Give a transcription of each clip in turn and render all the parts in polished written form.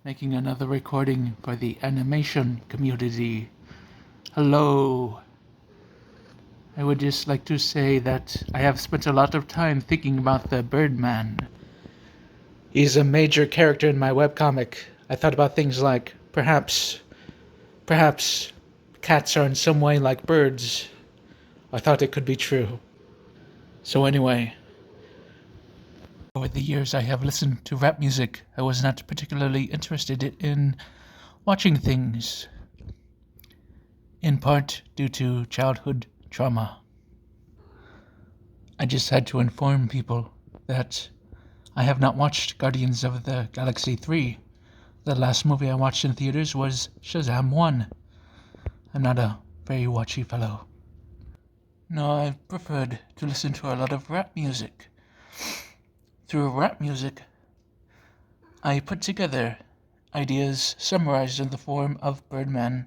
making another recording for the animation community. Hello. I would just like to say that I have spent a lot of time thinking about the Birdman. He's a major character in my webcomic. I thought about things like, perhaps cats are in some way like birds. I thought it could be true. So anyway, over the years I have listened to rap music. I was not particularly interested in watching things, in part due to childhood trauma. I just had to inform people that I have not watched Guardians of the Galaxy 3. The last movie I watched in theaters was Shazam 1. I'm not a very watchy fellow. No, I've preferred to listen to a lot of rap music. Through rap music, I put together ideas summarized in the form of Birdman.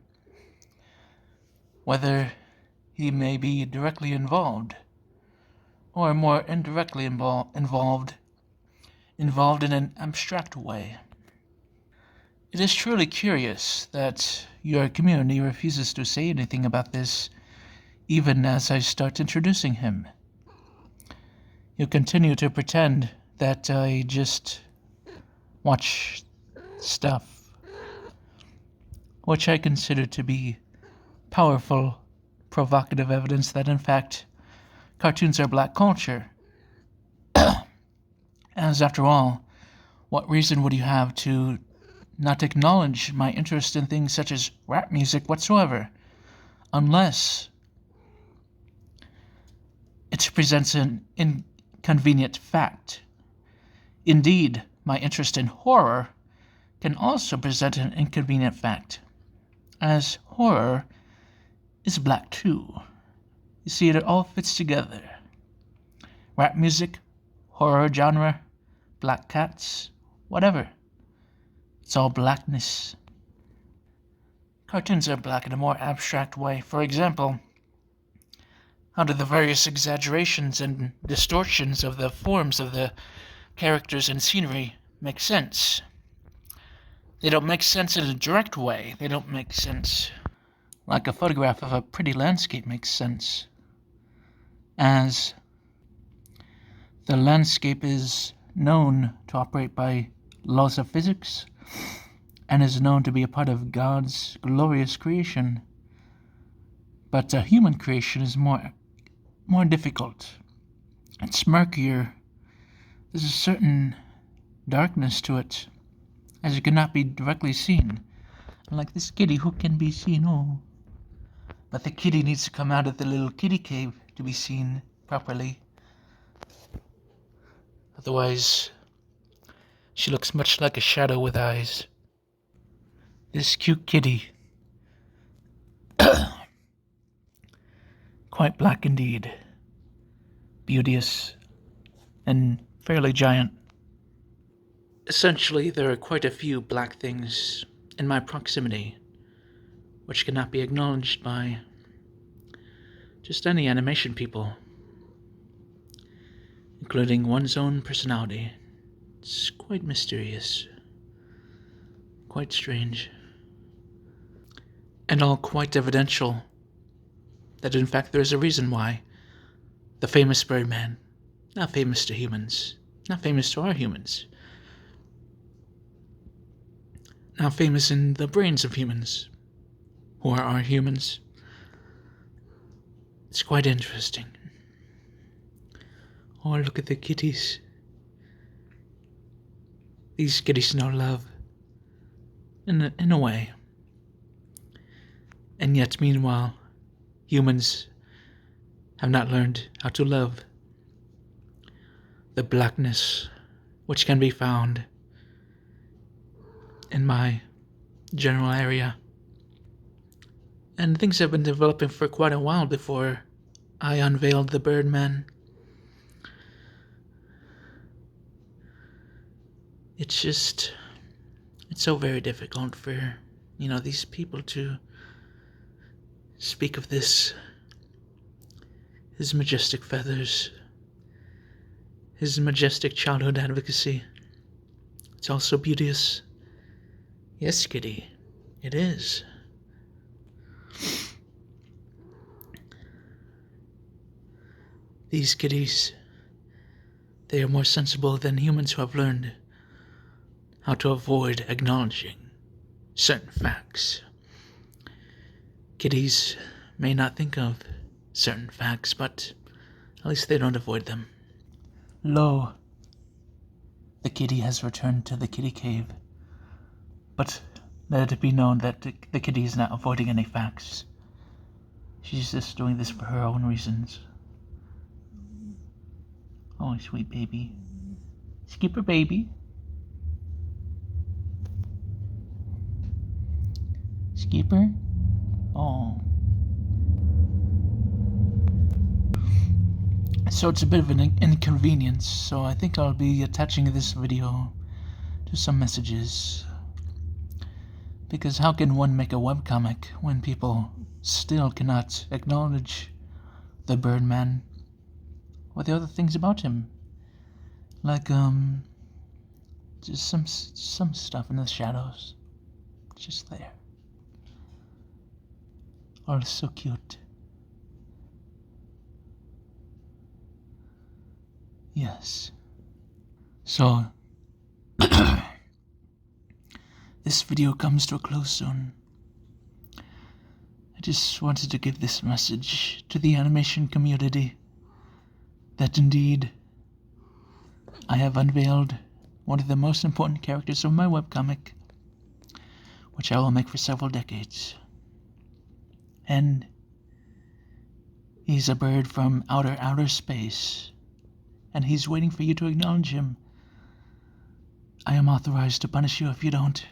Whether he may be directly involved, or more indirectly involved in an abstract way. It is truly curious that your community refuses to say anything about this, even as I start introducing him. You continue to pretend that I just watch stuff, which I consider to be powerful, provocative evidence that, in fact, cartoons are black culture. As, after all, what reason would you have to not acknowledge my interest in things such as rap music whatsoever, unless it presents an inconvenient fact? Indeed, my interest in horror can also present an inconvenient fact, as horror is black too. You see, it all fits together. Rap music, horror genre, black cats, whatever. It's all blackness. Cartoons are black in a more abstract way. For example, how do the various exaggerations and distortions of the forms of the characters and scenery make sense? They don't make sense in a direct way. They don't make sense like a photograph of a pretty landscape makes sense, as the landscape is known to operate by laws of physics and is known to be a part of God's glorious creation. But human creation is more difficult. It's murkier. There's a certain darkness to it, as it cannot be directly seen. Like this kitty who can be seen, but the kitty needs to come out of the little kitty cave to be seen properly. Otherwise, she looks much like a shadow with eyes. This cute kitty. Quite black indeed. Beauteous and fairly giant. Essentially, there are quite a few black things in my proximity, which cannot be acknowledged by just any animation people, including one's own personality. It's quite mysterious, quite strange, and all quite evidential that in fact there is a reason why the famous Birdman, not famous to humans, not famous to our humans, now famous in the brains of humans, who are our humans. It's quite interesting. Oh, look at the kitties. These kitties know love, in a way. And yet, meanwhile, humans have not learned how to love the blackness which can be found in my general area. And things have been developing for quite a while before I unveiled the Birdman. It's so very difficult for, these people to speak of this. His majestic feathers, his majestic childhood advocacy. It's also beauteous Yes, kitty, it is. These kitties, they are more sensible than humans who have learned how to avoid acknowledging certain facts. Kitties may not think of certain facts, but at least they don't avoid them. Lo, the kitty has returned to the kitty cave. But let it be known that the kitty is not avoiding any facts. She's just doing this for her own reasons. Oh, sweet baby. Skipper baby. Skipper? Oh. So it's a bit of an inconvenience, so I think I'll be attaching this video to some messages. Because how can one make a webcomic when people still cannot acknowledge the Birdman or the other things about him? Like, just some stuff in the shadows. Just there. Oh, it's so cute. Yes. So, this video comes to a close soon. I just wanted to give this message to the animation community that indeed I have unveiled one of the most important characters of my webcomic, which I will make for several decades. And he's a bird from outer space, and he's waiting for you to acknowledge him. I am authorized to punish you if you don't.